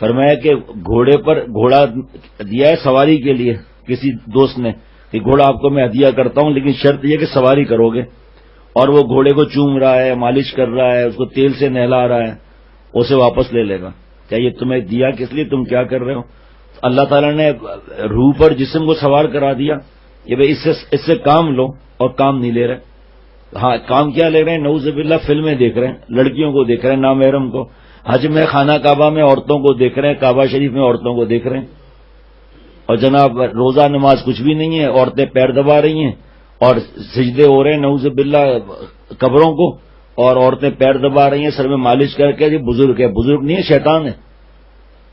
فرمایا کہ گھوڑا دیا ہے سواری کے لیے کسی دوست نے کہ گھوڑا آپ کو میں ہدیہ کرتا ہوں، لیکن شرط یہ کہ سواری کرو گے، اور وہ گھوڑے کو چوم رہا ہے، مالش کر رہا ہے، اس کو تیل سے نہلا رہا ہے، اسے واپس لے لے گا. کیا یہ تمہیں دیا کس لیے، تم کیا کر رہے ہو؟ اللہ تعالیٰ نے روح پر جسم کو سوار کرا دیا کہ بھئی اس سے کام لو، اور کام نہیں لے رہے. ہاں کام کیا لے رہے ہیں؟ نعوذ باللہ فلمیں دیکھ رہے ہیں، لڑکیوں کو دیکھ رہے ہیں، نامحرم کو. حج میں خانہ کعبہ میں عورتوں کو دیکھ رہے ہیں، کعبہ شریف میں عورتوں کو دیکھ رہے ہیں. اور جناب روزہ نماز کچھ بھی نہیں ہے، عورتیں پیر دبا رہی ہیں اور سجدے ہو رہے ہیں نعوذ باللہ قبروں کو، اور عورتیں پیر دبا رہی ہیں، سر میں مالش کر کے. یہ بزرگ ہے، بزرگ نہیں ہے، شیطان ہے.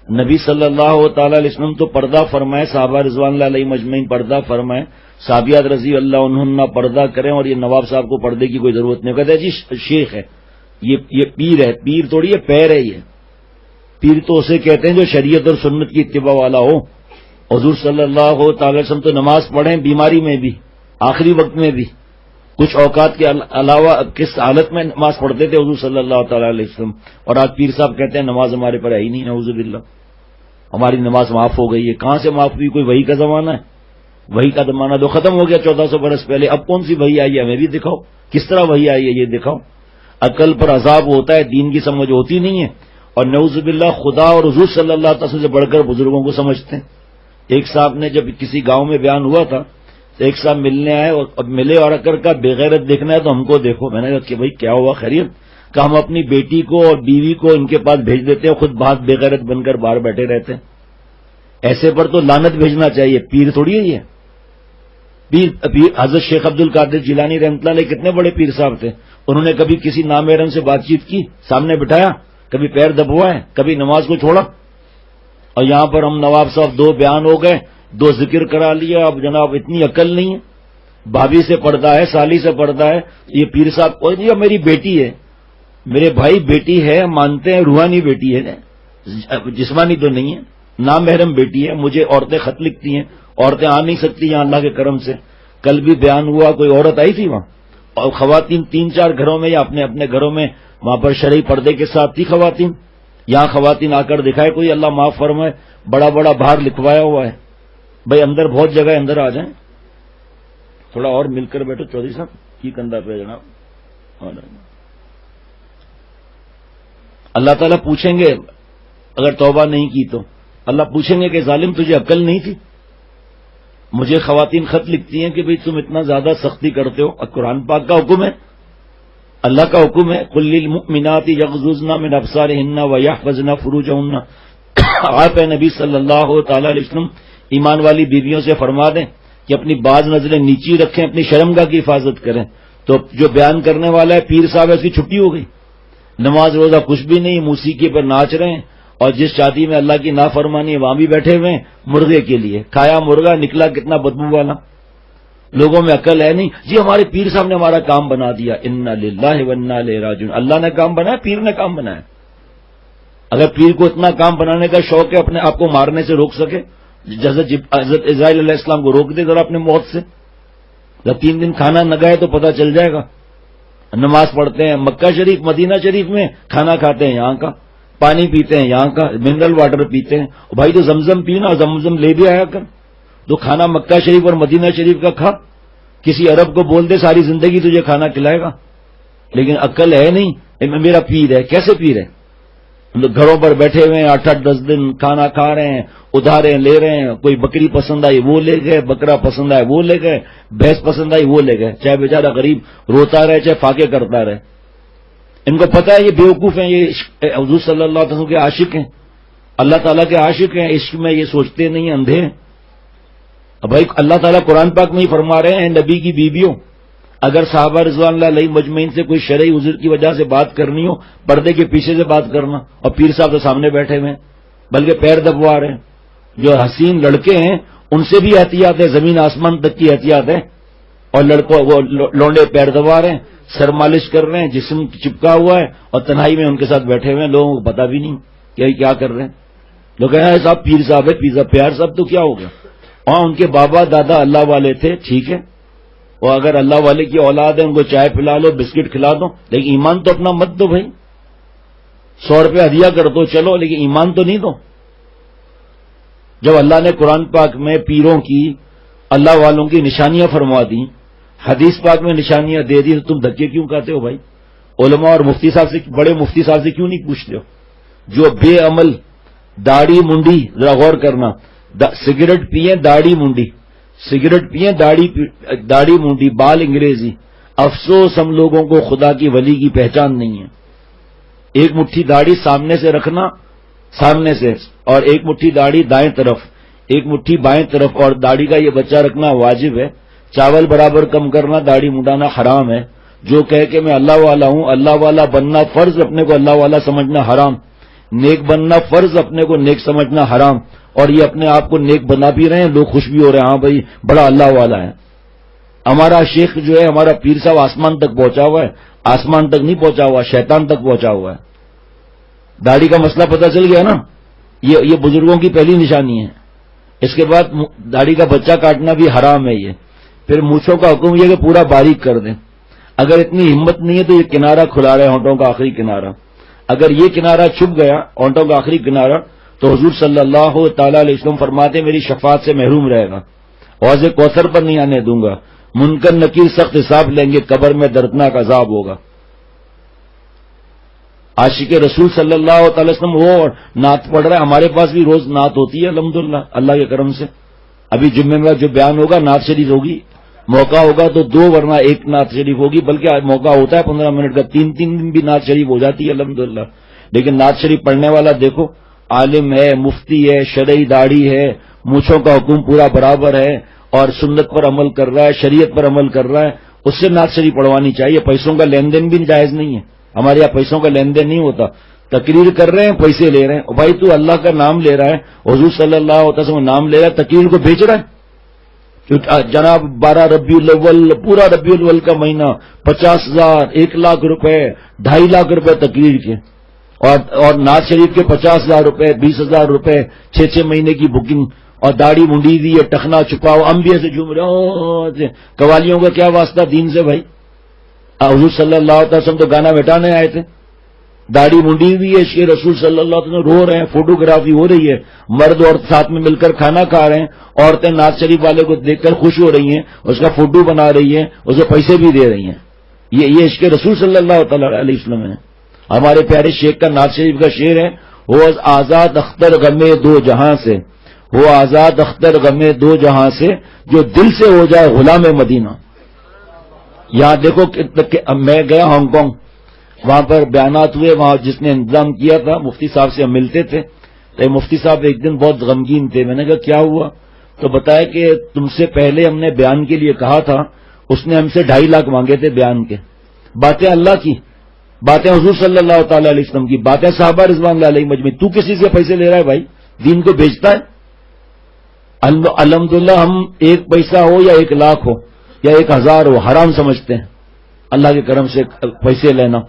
نبی صلی اللہ تعالی علیہ وسلم تو پردہ فرمائے، صحابہ رضوان اللہ علیہ مجمعین پردہ فرمائے، صحابیات رضی اللہ عنہن پردہ کریں، اور یہ نواب صاحب کو پردے کی کوئی ضرورت نہیں. کہتے ہیں جی شیخ ہے، یہ پیر ہے. پیر تھوڑی ہے، پیر ہے. یہ پیر تو اسے کہتے ہیں جو شریعت اور سنت کی اتباع والا ہو. حضور صلی اللہ تعالی علیہ وسلم تو نماز پڑھیں بیماری میں بھی، آخری وقت میں بھی، کچھ اوقات کے علاوہ کس حالت میں نماز پڑھتے تھے حضور صلی اللہ تعالی علیہ وسلم. اور آج پیر صاحب کہتے ہیں نماز ہمارے پر ہے ہی نہیں، نعوذ باللہ ہماری نماز معاف ہو گئی ہے. کہاں سے معاف ہوئی؟ کوئی وحی کا زمانہ ہے؟ وحی کا زمانہ تو ختم ہو گیا 1400 برس پہلے. اب کون سی وحی آئی ہے؟ ہمیں بھی دکھاؤ، کس طرح وحی آئی ہے یہ دکھاؤ. عقل پر عذاب ہوتا ہے، دین کی سمجھ ہوتی نہیں ہے. اور نعوذ باللہ خدا اور حضور صلی اللہ علیہ وسلم سے بڑھ کر بزرگوں کو سمجھتے ہیں. ایک صاحب نے جب کسی گاؤں میں بیان ہوا تھا تو ایک صاحب ملنے آئے اور ملے اور اگر کا بے غیرت دیکھنا ہے تو ہم کو دیکھو. میں نے کہا کہ بھائی کیا ہوا خیریت؟ کہ ہم اپنی بیٹی کو اور بیوی کو ان کے پاس بھیج دیتے ہیں، خود بات بے غیرت بن کر باہر بیٹھے رہتے ہیں. ایسے پر تو لعنت بھیجنا چاہیے. پیر تھوڑی ہے یہ. پیر حضرت شیخ عبد القادر جیلانی رحمۃ اللہ علیہ کتنے بڑے پیر صاحب تھے. انہوں نے کبھی کسی نامحرم سے بات چیت کی؟ سامنے بٹھایا؟ کبھی پیر دبوائے؟ کبھی نماز کو چھوڑا؟ اور یہاں پر ہم نواب صاحب 2 بیان ہو گئے، 2 ذکر کرا لیا. اب جناب اتنی عقل نہیں ہے. بھابھی سے پڑھتا ہے، سالی سے پڑھتا ہے. یہ پیر صاحب کو یہ میری بیٹی ہے، میرے بھائی بیٹی ہے، مانتے ہیں روحانی بیٹی ہے، جسمانی تو نہیں ہے، نامحرم بیٹی ہے. مجھے عورتیں خط لکھتی ہیں، عورتیں آ نہیں سکتی یہاں اللہ کے کرم سے. کل بھی بیان ہوا، کوئی عورت آئی تھی وہاں، اور خواتین 3-4 گھروں میں یا اپنے گھروں میں وہاں پر شرعی پردے کے ساتھ تھی خواتین. یہاں خواتین آ کر دکھائے کوئی، اللہ معاف فرمائے، بڑا بڑا باہر لکھوایا ہوا ہے. بھائی اندر بہت جگہ، اندر آ جائیں، تھوڑا اور مل کر بیٹھو. چودھری صاحب کی کندھا پہ جناب. اللہ تعالیٰ پوچھیں گے اگر توبہ نہیں کی تو، اللہ پوچھیں گے کہ ظالم تجھے عقل نہیں تھی؟ مجھے خواتین خط لکھتی ہیں کہ بھئی تم اتنا زیادہ سختی کرتے ہو. قرآن پاک کا حکم ہے، اللہ کا حکم ہے، قل للمؤمنات یغضضن من ابصارهن ویحفظن فروجهن. آپ نبی صلی اللہ تعالی علیہ وسلم ایمان والی بیویوں سے فرما دیں کہ اپنی بعض نظریں نیچی رکھیں، اپنی شرمگاہ کی حفاظت کریں. تو جو بیان کرنے والا ہے پیر صاحب، اس کی چھٹی ہو گئی. نماز روزہ کچھ بھی نہیں، موسیقی پر ناچ رہے ہیں، اور جس شادی میں اللہ کی نافرمانی ہے وہاں بھی بیٹھے ہوئے ہیں مرغے کے لیے. کھایا مرغا، نکلا کتنا بدبو والا. لوگوں میں عقل ہے نہیں. جی ہمارے پیر صاحب نے ہمارا کام بنا دیا. انا للہ و انا الیہ راجعون. اللہ نے کام بنایا، پیر نے کام بنایا. اگر پیر کو اتنا کام بنانے کا شوق ہے اپنے آپ کو مارنے سے روک سکے، حضرت اسرائیل علیہ السلام کو روک دے ذرا اپنے موت سے. جب 3 دن کھانا نہ گئے تو پتہ چل جائے گا. نماز پڑھتے ہیں مکہ شریف مدینہ شریف میں، کھانا کھاتے ہیں یہاں کا، پانی پیتے ہیں یہاں کا، منرل واٹر پیتے ہیں. بھائی تو زمزم پینا، زمزم لے بھی آیا کر. تو کھانا مکہ شریف اور مدینہ شریف کا کھا. کسی عرب کو بول دے ساری زندگی تجھے کھانا کھلائے گا. لیکن عقل ہے نہیں. میرا پیر ہے. کیسے پیر ہے؟ گھروں پر بیٹھے ہوئے ہیں 8-10 دن کھانا کھا رہے ہیں، ادھارے لے رہے ہیں. کوئی بکری پسند آئی وہ لے گئے، بکرا پسند آئے وہ لے گئے، بھینس پسند آئی وہ لے گئے. چاہے بیچارہ غریب روتا رہے، چاہے فاقے کرتا رہے. ان کو پتہ ہے یہ بیوقوف ہیں، یہ حضور صلی اللہ علیہ وسلم کے عاشق ہیں، اللہ تعالیٰ کے عاشق ہیں. عشق میں یہ سوچتے نہیں، اندھے ہیں. اب بھائی اللہ تعالیٰ قرآن پاک میں ہی فرما رہے ہیں، نبی کی بیویوں اگر صحابہ رضوان اللہ علیہ مجمعین سے کوئی شرعی عذر کی وجہ سے بات کرنی ہو، پردے کے پیچھے سے بات کرنا. اور پیر صاحب تو سامنے بیٹھے ہوئے ہیں، بلکہ پیر دبوا رہے ہیں. جو حسین لڑکے ہیں ان سے بھی احتیاط ہے، زمین آسمان تک کی احتیاط ہے. اور لڑکوں وہ لونڈے پیر دبا رہے ہیں، سر مالش کر رہے ہیں، جسم چپکا ہوا ہے، اور تنہائی میں ان کے ساتھ بیٹھے ہوئے ہیں. لوگوں کو پتا بھی نہیں کہ کیا کر رہے ہیں. لوگ کہیں صاحب پیر صاحب ہے، پیزا پیار صاحب تو کیا ہو گیا. اور ان کے بابا دادا اللہ والے تھے، ٹھیک ہے، اور اگر اللہ والے کی اولاد ہے ان کو چائے پلا لو، بسکٹ کھلا دو، لیکن ایمان تو اپنا مت دو بھائی. 100 روپے ہدیہ کر دو چلو، لیکن ایمان تو نہیں دو. جب اللہ نے قرآن پاک میں پیروں کی، اللہ والوں کی نشانیاں فرما دی، حدیث پاک میں نشانیاں دے دی، تو تم دھکے کیوں کہتے ہو بھائی؟ علماء اور مفتی صاحب سے، بڑے مفتی صاحب سے کیوں نہیں پوچھتے ہو؟ جو بے عمل، داڑھی منڈی، ذرا غور کرنا، سگریٹ پیئیں داڑھی منڈی، سگریٹ پیئیں داڑھی منڈی، بال انگریزی، افسوس ہم لوگوں کو خدا کی ولی کی پہچان نہیں ہے۔ ایک مٹھی داڑھی سامنے سے رکھنا، سامنے سے، اور ایک مٹھی داڑھی دائیں طرف، ایک مٹھی بائیں طرف، اور داڑھی کا یہ بچہ رکھنا واجب ہے۔ چاول برابر کم کرنا، داڑھی مڈانا حرام ہے۔ جو کہے کہ میں اللہ والا ہوں، اللہ والا بننا فرض، اپنے کو اللہ والا سمجھنا حرام، نیک بننا فرض، اپنے کو نیک سمجھنا حرام، اور یہ اپنے آپ کو نیک بنا بھی رہے ہیں، لوگ خوش بھی ہو رہے ہیں، ہاں بھائی بڑا اللہ والا ہے۔ ہمارا شیخ جو ہے، ہمارا پیر صاحب آسمان تک پہنچا ہوا ہے، آسمان تک نہیں پہنچا ہوا، شیطان تک پہنچا ہوا ہے۔ داڑھی کا مسئلہ پتہ چل گیا نا، یہ بزرگوں کی پہلی نشانی ہے۔ اس کے بعد داڑھی کا بچہ کاٹنا بھی حرام ہے یہ۔ پھر مونچھوں کا حکم یہ کہ پورا باریک کر دیں۔ اگر اتنی ہمت نہیں ہے تو یہ کنارہ کھلا رہے، ہونٹوں کا آخری کنارہ، اگر یہ کنارہ چھپ گیا، ہونٹوں کا آخری کنارہ، تو حضور صلی اللہ تعالی علیہ وسلم فرماتے میری شفاعت سے محروم رہے گا، حوض کوثر پر نہیں آنے دوں گا، منکر نکیر سخت حساب لیں گے، قبر میں دردناک عذاب ہوگا۔ عاشق رسول صلی اللہ تعالی وسلم وہ نعت پڑھ رہا ہے، ہمارے پاس بھی روز نعت ہوتی ہے الحمدللہ اللہ کے کرم سے۔ ابھی جمعے میں جو بیان ہوگا نعت شریف ہوگی، موقع ہوگا تو 2 ورنہ 1 نعت شریف ہوگی، بلکہ موقع ہوتا ہے 15 منٹ کا، 3 دن بھی نعت شریف ہو جاتی ہے الحمدللہ۔ لیکن نعت شریف پڑھنے والا دیکھو، عالم ہے، مفتی ہے، شرعی داڑھی ہے، مونچھوں کا حکم پورا برابر ہے، اور سنت پر عمل کر رہا ہے، شریعت پر عمل کر رہا ہے، اس سے نعت شریف پڑھوانی چاہیے۔ پیسوں کا لین دین بھی جائز نہیں ہے، ہمارے یہاں پیسوں کا لین دین نہیں ہوتا، تقریر کر رہے ہیں پیسے لے رہے ہیں۔ بھائی تو اللہ کا نام لے رہا ہے، حضور صلی اللہ علیہ وسلم نام لے رہا ہے، تقریر کو بیچ رہا ہے۔ جناب 12 ربیع الاول، پورا ربیع الاول کا مہینہ، 50,000، 1 لاکھ روپے، 2.5 لاکھ روپے تقریر کے، اور نعت شریف کے 50,000 روپے، 20,000 روپے، 6 مہینے کی بکنگ، اور داڑھی منڈی دی ہے، ٹخنا چھپاؤ، انبیاء سے جھوم رہے، قوالیوں کا کیا واسطہ دین سے بھائی؟ حضور صلی اللہ علیہ وسلم تو گانا بٹانے آئے تھے، داڑھی منڈی ہوئی ہے، عشق رسول صلی اللہ علیہ وسلم رو رہے ہیں، فوٹوگرافی ہو رہی ہے، مرد اور ساتھ میں مل کر کھانا کھا رہے ہیں، عورتیں نعت شریف والے کو دیکھ کر خوش ہو رہی ہیں، اس کا فوٹو بنا رہی ہیں، اسے پیسے بھی دے رہی ہیں۔ یہ عشق رسول صلی اللہ تعالی علیہ وسلم ہے۔ ہمارے پیارے شیخ کا نعت شریف کا شعر ہے، وہ آزاد اختر غمے 2 جہاں سے، وہ آزاد اختر غمے 2 جہاں سے، جو دل سے ہو جائے غلام مدینہ۔ یہاں دیکھو میں گیا ہانگ کانگ، وہاں پر بیانات ہوئے، وہاں جس نے انتظام کیا تھا مفتی صاحب سے ہم ملتے تھے، تو مفتی صاحب ایک دن بہت غمگین تھے۔ میں نے کہا کیا ہوا؟ تو بتایا کہ تم سے پہلے ہم نے بیان کے لیے کہا تھا، اس نے ہم سے 2.5 لاکھ مانگے تھے بیان کے۔ باتیں اللہ کی، باتیں حضور صلی اللہ تعالی علیہ وسلم کی، باتیں صحابہ رضوان اللہ علیہ مجمعین، تو کسی سے پیسے لے رہا ہے بھائی؟ دین کو بیچتا ہے؟ الحمدللہ ہم 1 پیسہ ہو یا 1 لاکھ ہو یا 1000 ہو، حرام سمجھتے ہیں اللہ کے کرم سے پیسے لینا۔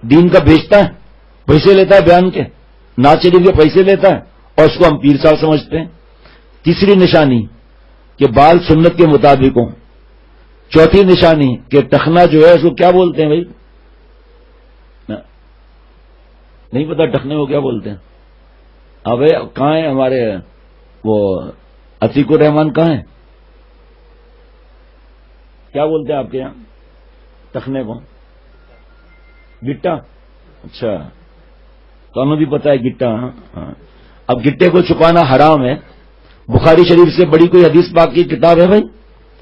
دین کا بیچتا ہے، پیسے لیتا ہے بیان کے، نعت شریف کے پیسے لیتا ہے، اور اس کو ہم پیر صاحب سمجھتے ہیں۔ تیسری نشانی کہ بال سنت کے مطابق ہوں۔ چوتھی نشانی کہ ٹخنا جو ہے اس کو کیا بولتے ہیں بھائی؟ نہیں پتا ٹخنے کو کیا بولتے ہیں؟ اب کہاں ہیں ہمارے وہ عتیق الرحمان، کہاں ہیں؟ کیا بولتے ہیں آپ کے یہاں ٹخنے کو؟ گٹا؟ اچھا، تو ہمیں بھی پتا ہے گٹا۔ ہاں، اب گٹے کو چھپانا حرام ہے۔ بخاری شریف سے بڑی کوئی حدیث پاک کی کتاب ہے بھائی؟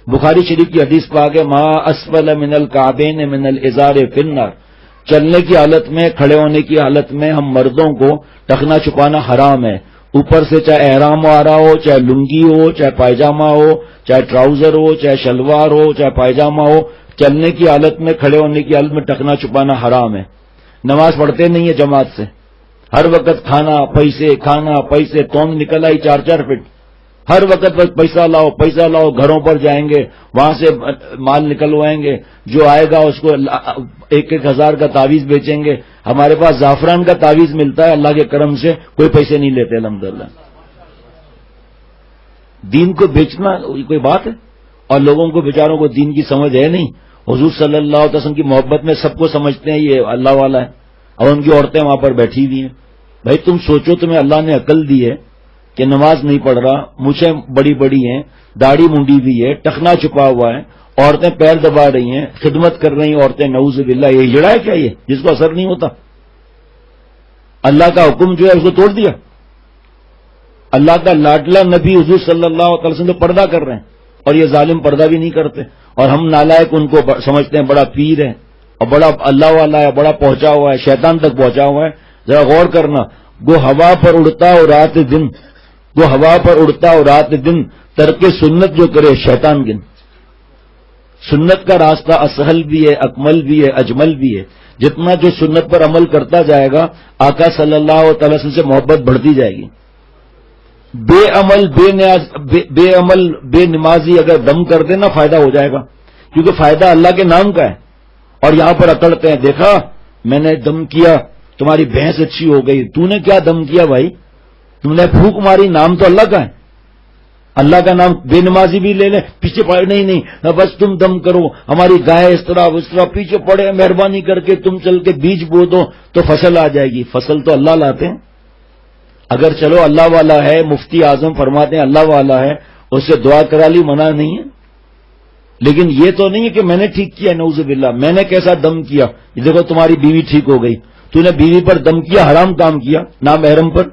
بخاری شریف کی حدیث پاک ہے، ما اسفل من الکعبین من الازار فی النار۔ چلنے کی حالت میں، کھڑے ہونے کی حالت میں ہم مردوں کو ٹخنا چھپانا حرام ہے۔ اوپر سے چاہے احرام آ رہا ہو، چاہے لنگی ہو، چاہے پائجامہ ہو، چاہے ٹراؤزر ہو، چاہے شلوار ہو، چاہے پائجامہ ہو، چلنے کی حالت میں، کھڑے ہونے کی حالت میں ٹخنا چھپانا حرام ہے۔ نماز پڑھتے نہیں ہے جماعت سے، ہر وقت کھانا پیسے، توند نکل آئی 4 فٹ، ہر وقت پیسہ لاؤ پیسہ لاؤ، گھروں پر جائیں گے، وہاں سے مال نکلوائیں گے، جو آئے گا اس کو 1,000 کا تعویذ بیچیں گے۔ ہمارے پاس زعفران کا تعویذ ملتا ہے اللہ کے کرم سے، کوئی پیسے نہیں لیتے الحمدللہ۔ دین کو بیچنا کوئی بات ہے؟ اور لوگوں کو بیچاروں کو دین کی سمجھ ہے نہیں۔ حضور صلی اللہ علیہ وسلم کی محبت میں سب کو سمجھتے ہیں یہ اللہ والا ہے، اور ان کی عورتیں وہاں پر بیٹھی ہوئی ہیں۔ بھائی تم سوچو، تمہیں اللہ نے عقل دی ہے، کہ نماز نہیں پڑھ رہا، مجھے بڑی بڑی ہیں، داڑھی منڈی بھی ہے، ٹخنا چھپا ہوا ہے، عورتیں پیر دبا رہی ہیں، خدمت کر رہی ہیں عورتیں، نعوذ باللہ، یہ ہجڑا ہے کیا یہ جس کو اثر نہیں ہوتا؟ اللہ کا حکم جو ہے اس کو توڑ دیا. اللہ کا لاڈلا نبی حضور صلی اللہ علیہ وسلم تو پردہ کر رہے ہیں، اور یہ ظالم پردہ بھی نہیں کرتے، اور ہم نالائق ان کو سمجھتے ہیں بڑا پیر ہے اور بڑا اللہ والا ہے، بڑا پہنچا ہوا ہے، شیطان تک پہنچا ہوا ہے. ذرا غور کرنا، گو ہوا پر اڑتا اور رات دن، گو ہوا پر اڑتا اور رات دن، ترک سنت جو کرے شیطان گن. سنت کا راستہ اسہل بھی ہے، اکمل بھی ہے، اجمل بھی ہے. جتنا جو سنت پر عمل کرتا جائے گا آقا صلی اللہ علیہ وسلم سے محبت بڑھتی جائے گی. بے عمل بے عمل بے نمازی اگر دم کر دے نا فائدہ ہو جائے گا، کیونکہ فائدہ اللہ کے نام کا ہے. اور یہاں پر اکڑتے ہیں، دیکھا میں نے دم کیا تمہاری بھینس اچھی ہو گئی. تو نے کیا دم کیا بھائی؟ تم نے پھونک ماری، نام تو اللہ کا ہے. اللہ کا نام بے نمازی بھی لے لیں، پیچھے پڑے نہیں بس تم دم کرو، ہماری گائے اس طرح اس طرح، پیچھے پڑے مہربانی کر کے تم چل کے بیج بو دو تو فصل آ جائے گی. فصل تو اللہ لاتے ہیں. اگر چلو اللہ والا ہے، مفتی اعظم فرماتے ہیں اللہ والا ہے، اس سے دعا کرا لی، منع نہیں ہے. لیکن یہ تو نہیں ہے کہ میں نے ٹھیک کیا، نعوذ باللہ، میں نے کیسا دم کیا. یہ دیکھو تمہاری بیوی ٹھیک ہو گئی، تو نے بیوی پر دم کیا، حرام کام کیا، نامحرم پر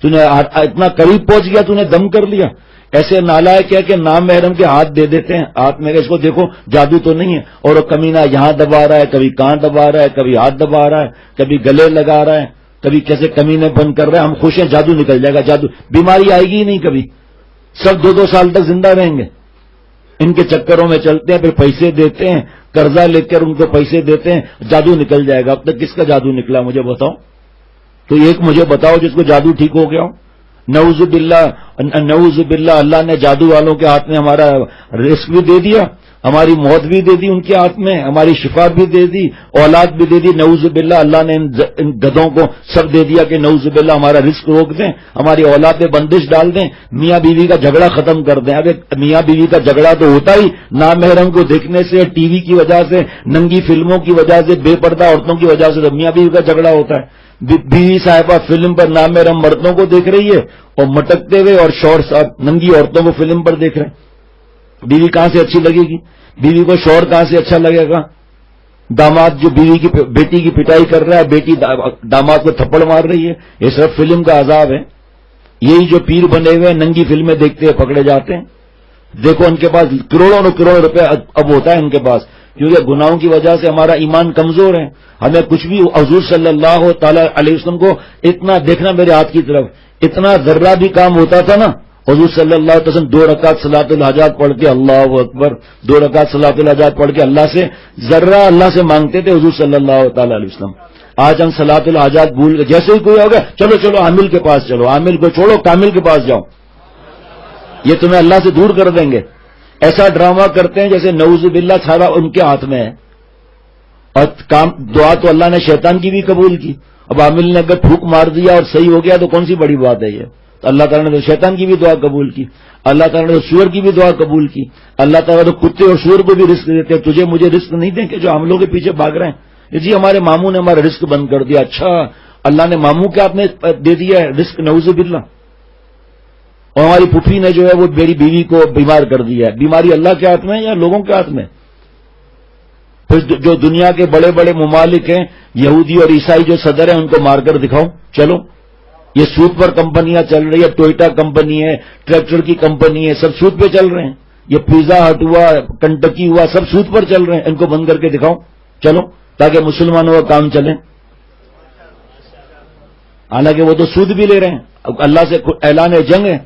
تو نے اتنا قریب پہنچ گیا، تو نے دم کر لیا. ایسے نالائق کیا کہ نام محرم کے ہاتھ دے دیتے ہیں، ہاتھ میں اس کو دیکھو جادو تو نہیں ہے، اور وہ کمینہ یہاں دبا رہا ہے، کبھی کان دبا رہا ہے، کبھی ہاتھ دبا رہا ہے، کبھی گلے لگا رہا ہے، کبھی کیسے کمینے بند کر رہے ہیں. ہم خوش ہیں جادو نکل جائے گا، جادو، بیماری آئے گی ہی نہیں کبھی. سب 2-2 سال تک زندہ رہیں گے. ان کے چکروں میں چلتے ہیں، پھر پیسے دیتے ہیں، قرضہ لے کر ان کو پیسے دیتے ہیں، جادو نکل جائے گا. اب تک کس کا جادو نکلا مجھے بتاؤ؟ تو ایک مجھے بتاؤ جس کو جادو ٹھیک ہو گیا ہو. نعوذ باللہ اللہ نے جادو والوں کے ہاتھ میں ہمارا رزق بھی دے دیا، ہماری موت بھی دے دی ان کے ہاتھ میں، ہماری شفا بھی دے دی، اولاد بھی دے دی. نعوذ باللہ اللہ نے ان گدھوں کو سب دے دیا کہ نعوذ باللہ ہمارا رزق روک دیں، ہماری اولاد پہ بندش ڈال دیں، میاں بیوی کا جھگڑا ختم کر دیں. اب میاں بیوی کا جھگڑا تو ہوتا ہی نامحرم کو دیکھنے سے، ٹی وی کی وجہ سے، ننگی فلموں کی وجہ سے، بے پردہ عورتوں کی وجہ سے میاں بیوی کا جھگڑا ہوتا ہے. بیوی صاحبہ فلم پر نامحرم مردوں کو دیکھ رہی ہے اور مٹکتے ہوئے، اور شوہر صاحب ننگی عورتوں کو فلم پر دیکھ رہے ہیں. بیوی کہاں سے اچھی لگے گی؟ بیوی کو شوہر کہاں سے اچھا لگے گا؟ داماد جو بیٹی کی پٹائی کر رہا ہے، بیٹی داماد کو تھپڑ مار رہی ہے، یہ سب فلم کا عذاب ہے. یہی جو پیر بنے ہوئے ننگی فلمیں دیکھتے ہیں پکڑے جاتے ہیں. دیکھو ان کے پاس کروڑوں روپے اب ہوتا ہے ان کے پاس، کیونکہ گناہوں کی وجہ سے ہمارا ایمان کمزور ہے. ہمیں کچھ بھی، حضور صلی اللہ تعالی علیہ وسلم کو اتنا دیکھنا، میرے ہاتھ کی طرف اتنا ذرہ بھی کام ہوتا تھا نا، حضور صلی اللہ علیہ وسلم 2 رکعت صلاۃ الحاجات پڑھ کے، اللہ اکبر، 2 رکعت صلاۃ الحاجات پڑھ کے اللہ سے ذرہ اللہ سے مانگتے تھے حضور صلی اللہ تعالی علیہ وسلم. آج ہم صلاۃ الحاجات بھول گئے. جیسے ہی کوئی ہوگا چلو عامل کے پاس چلو، عامل کو چھوڑو کامل کے پاس جاؤ، یہ تمہیں اللہ سے دور کر دیں گے. ایسا ڈرامہ کرتے ہیں جیسے نعوذ باللہ سارا ان کے ہاتھ میں ہے. اور دعا تو اللہ نے شیطان کی بھی قبول کی. اب عامل نے اگر پھونک مار دیا اور صحیح ہو گیا تو کون سی بڑی بات ہے یہ؟ تو اللہ تعالیٰ نے تو شیطان کی بھی دعا قبول کی، اللہ تعالیٰ نے تو سور کی بھی دعا قبول کی. اللہ تعالیٰ تو کتے اور سور کو بھی رزق دیتے ہیں. تجھے مجھے رزق نہیں دیں کہ جو عاملوں کے پیچھے بھاگ رہے ہیں. جی ہمارے ماموں نے ہمارا رزق بند کر دیا. اچھا اللہ نے ماموں کے ہاتھ میں دے دیا ہے رزق، نعوذ باللہ. اور ہماری پھوپھی نے جو ہے وہ میری بیوی کو بیمار کر دیا ہے. بیماری اللہ کے ہاتھ میں یا لوگوں کے ہاتھ میں؟ پھر جو دنیا کے بڑے بڑے ممالک ہیں، یہودی اور عیسائی جو صدر ہیں، ان کو مار کر دکھاؤ. چلو یہ سود پر کمپنیاں چل رہی ہے، ٹوئٹا کمپنی ہے، ٹریکٹر کی کمپنی ہے، سب سود پہ چل رہے ہیں. یہ پیزا ہٹ ہوا، کنٹکی ہوا، سب سود پر چل رہے ہیں. ان کو بند کر کے دکھاؤ چلو، تاکہ مسلمانوں کا کام چلے. حالانکہ وہ تو سود بھی لے رہے ہیں. اللہ سے اعلان جنگ ہے.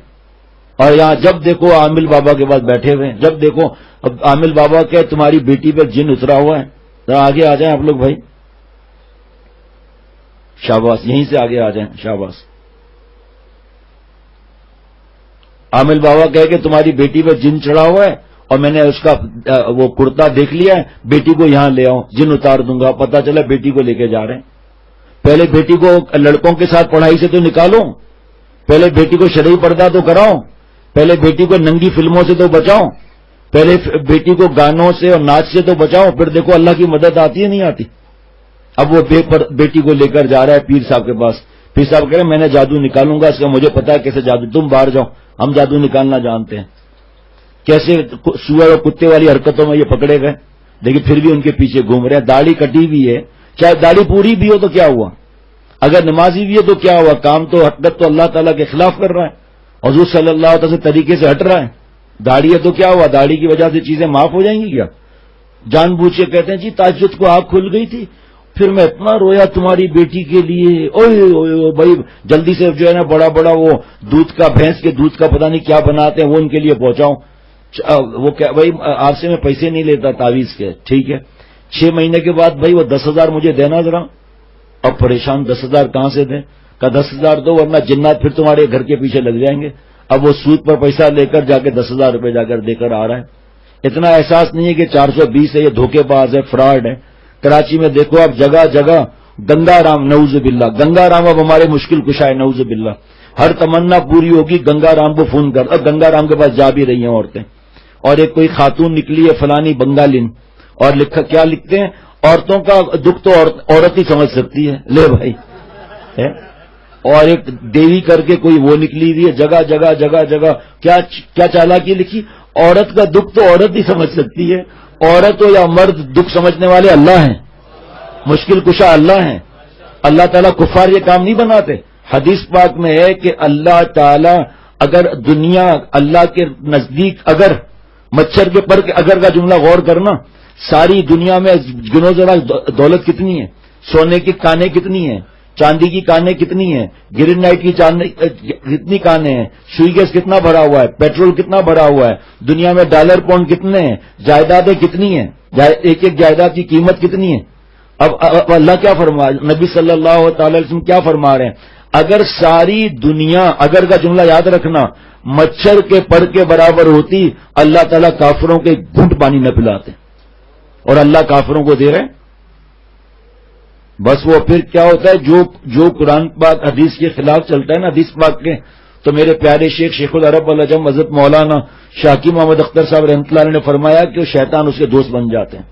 اور یہاں جب دیکھو عامل بابا کے پاس بیٹھے ہوئے ہیں. جب دیکھو اب عامل بابا کہ تمہاری بیٹی پہ جن اترا ہوا ہے. ذرا آگے آ جائیں آپ لوگ بھائی، شاباش، یہیں سے آگے آ جائیں، شاباش. عامل بابا کہے کہ تمہاری بیٹی پہ جن چڑھا ہوا ہے اور میں نے اس کا وہ کرتا دیکھ لیا ہے، بیٹی کو یہاں لے آؤ، جن اتار دوں گا. پتہ چلا بیٹی کو لے کے جا رہے ہیں. پہلے بیٹی کو لڑکوں کے ساتھ پڑھائی سے تو نکالو، پہلے بیٹی کو شرعی پردہ تو کراؤ، پہلے بیٹی کو ننگی فلموں سے تو بچاؤ، پہلے بیٹی کو گانوں سے اور ناچ سے تو بچاؤ، پھر دیکھو اللہ کی مدد آتی ہے نہیں آتی. اب وہ بیٹی کو لے کر جا رہا ہے پیر صاحب کے پاس. پھر صاحب کہہ رہے میں نے جادو نکالوں گا، اس کا مجھے پتا ہے کیسے جادو، تم باہر جاؤ، ہم جادو نکالنا جانتے ہیں. کیسے سور اور کتے والی حرکتوں میں یہ پکڑے گئے، لیکن پھر بھی ان کے پیچھے گھوم رہے ہیں. داڑھی کٹی ہوئی ہے، چاہے داڑھی پوری بھی ہو تو کیا ہوا، اگر نمازی بھی ہے تو کیا ہوا، کام تو حرکت تو اللہ تعالیٰ کے خلاف کر رہا ہے، حضور صلی اللہ علیہ وسلم طریقے سے ہٹ رہا ہے. داڑھی ہے تو کیا ہوا، داڑھی کی وجہ سے چیزیں معاف ہو جائیں گی کیا؟ جان بوجھ کے کہتے ہیں جی تہجد کو آنکھ کھل گئی تھی، پھر میں اتنا رویا تمہاری بیٹی کے لیے، اوئے بھائی جلدی سے جو ہے نا بڑا بڑا وہ دودھ کا، بھینس کے دودھ کا پتہ نہیں کیا بناتے ہیں وہ ان کے لیے پہنچاؤں. وہ کیا بھائی آپ سے میں پیسے نہیں لیتا تعویذ کے، ٹھیک ہے. 6 مہینے کے بعد بھائی وہ 10,000 مجھے دینا ذرا. اب پریشان 10,000 کہاں سے دیں؟ کہا 10,000 دو ورنہ جنات پھر تمہارے گھر کے پیچھے لگ جائیں گے. اب وہ سود پر پیسہ لے کر جا کے 10,000 روپے جا کر دے کر آ رہا ہے. اتنا احساس نہیں ہے کہ 420 ہے، یہ دھوکے باز ہے، فراڈ ہے. کراچی میں دیکھو آپ جگہ جگہ گنگا رام، نعوذ باللہ. گنگا رام اب ہمارے مشکل کشا ہے، نعوذ باللہ. ہر تمنا پوری ہوگی گنگا رام کو فون کر. اب گنگا رام کے پاس جا بھی رہی ہیں عورتیں. اور ایک کوئی خاتون نکلی ہے فلانی بنگالین، اور لکھا کیا لکھتے ہیں، عورتوں کا دکھ تو عورت ہی سمجھ سکتی ہے. لے بھائی. اور ایک دیوی کر کے کوئی وہ نکلی ہوئی ہے، جگہ جگہ جگہ جگہ کیا چالاکی لکھی، عورت کا دکھ تو عورت ہی سمجھ سکتی ہے. عورت ہو یا مرد، دکھ سمجھنے والے اللہ ہیں، مشکل کشا اللہ ہیں. اللہ تعالیٰ کفار یہ کام نہیں بناتے. حدیث پاک میں ہے کہ اللہ تعالیٰ اگر دنیا اللہ کے نزدیک، اگر مچھر کے پر کے اگر کا جملہ غور کرنا، ساری دنیا میں گنو ذرا دولت کتنی ہے، سونے کی کانیں کتنی ہیں، چاندی کی کانیں کتنی ہیں، گرین نائٹ کی کتنی کانیں ہیں، سوئی گیس کتنا بھرا ہوا ہے، پیٹرول کتنا بھرا ہوا ہے، دنیا میں ڈالر پاؤنڈ کتنے ہیں، جائیدادیں کتنی ہیں، ایک ایک جائیداد کی قیمت کتنی ہے. اب اللہ کیا فرما، نبی صلی اللہ تعالی علیہ وسلم کیا فرما رہے ہیں، اگر ساری دنیا، اگر کا جملہ یاد رکھنا، مچھر کے پر کے برابر ہوتی، اللہ تعالیٰ کافروں کے گھونٹ پانی نہ پلاتے. اور اللہ کافروں کو دے رہے ہیں. بس وہ پھر کیا ہوتا ہے، جو قرآن پاک حدیث کے خلاف چلتا ہے نا، حدیث پاک کے، تو میرے پیارے شیخ العرب العجم حضرت مولانا شاکی محمد اختر صاحب رحمۃ اللہ علیہ نے فرمایا کہ شیطان اس کے دوست بن جاتے ہیں.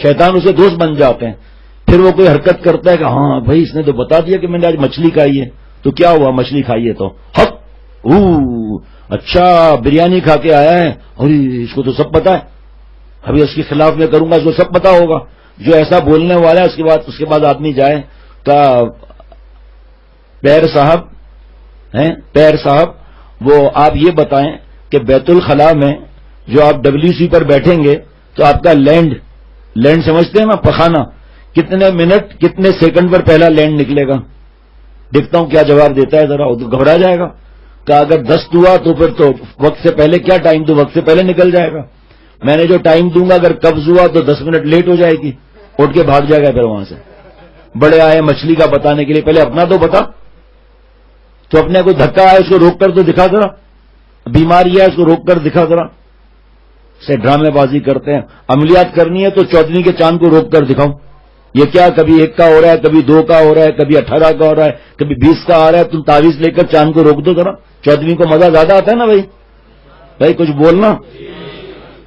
شیطان اسے دوست بن جاتے ہیں. پھر وہ کوئی حرکت کرتا ہے کہ ہاں بھائی اس نے تو بتا دیا کہ میں نے آج مچھلی کھائی ہے، تو کیا ہوا مچھلی کھائی ہے تو حق، اچھا بریانی کھا کے آیا ہے، اور اس کو تو سب پتا ہے، ابھی اس کے خلاف میں کروں گا، اس کو سب پتا ہوگا. جو ایسا بولنے والا ہے اس کے بعد آدمی جائے کہ پیر صاحب وہ آپ یہ بتائیں کہ بیت الخلاء میں جو آپ WC پر بیٹھیں گے تو آپ کا لینڈ سمجھتے ہیں نا، پخانہ، کتنے منٹ کتنے سیکنڈ پر پہلا لینڈ نکلے گا؟ دیکھتا ہوں کیا جواب دیتا ہے، ذرا گھبرا جائے گا کہ اگر 10 ہوا تو پھر تو وقت سے پہلے کیا ٹائم، تو وقت سے پہلے نکل جائے گا. میں نے جو ٹائم دوں گا اگر قبض ہوا تو 10 منٹ لیٹ ہو جائے گی، اٹھ کے بھاگ جائے گا. پھر وہاں سے بڑے آئے مچھلی کا بتانے کے لیے، پہلے اپنا تو بتا. تو اپنے کو دھکا ہے اس کو روک کر تو دکھا ذرا، بیماری ہے اس کو روک کر دکھا ذرا. سے ڈرامے بازی کرتے ہیں. عملیات کرنی ہے تو 14ویں کے چاند کو روک کر دکھاؤں. یہ کیا کبھی 1 کا ہو رہا ہے، کبھی 2 کا ہو رہا ہے، کبھی 18 کا ہو رہا ہے، کبھی 20 کا آ رہا ہے، تم تعویذ لے کر چاند کو روک دو ذرا. 14ویں کو مزہ زیادہ آتا ہے نا بھائی کچھ بولنا.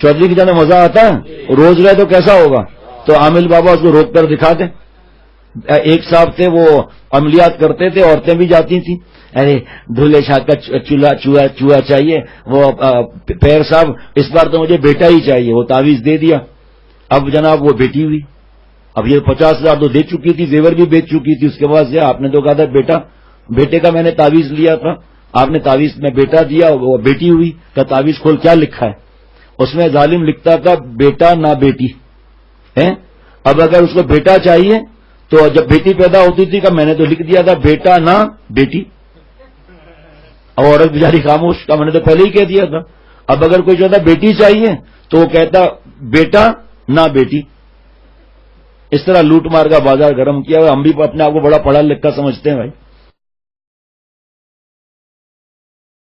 14ویں کی جانے مزہ آتا ہے، روز رہے تو کیسا ہوگا. تو عامل بابا اس کو روک کر دکھا دیں. ایک صاحب تھے وہ عملیات کرتے تھے، عورتیں بھی جاتی تھیں. ارے دھولے شاہ کا چوہا چاہیے، وہ پیر صاحب اس بار تو مجھے بیٹا ہی چاہیے، وہ تعویذ دے دیا. اب جناب وہ بیٹی ہوئی. اب یہ 50,000 تو دے چکی تھی، زیور بھی بیچ چکی تھی. اس کے بعد سے آپ نے تو کہا تھا بیٹے کا میں نے تعویذ لیا تھا، آپ نے تعویذ میں بیٹا دیا، وہ بیٹی ہوئی. کہ تعویذ کھول کیا لکھا ہے؟ اس میں ظالم لکھتا تھا بیٹا نہ بیٹی ہے. اب اگر اس کو بیٹا چاہیے تو جب بیٹی پیدا ہوتی تھی کہ میں نے تو لکھ دیا تھا بیٹا نہ بیٹی. اب عورت بیچاری خاموش، کا میں نے تو پہلے ہی کہہ دیا تھا. اب اگر کوئی چاہتا بیٹی چاہیے تو وہ کہتا بیٹا نہ بیٹی. اس طرح لوٹ مار کا بازار گرم کیا. ہم بھی اپنے آپ کو بڑا پڑھا لکھا سمجھتے ہیں بھائی.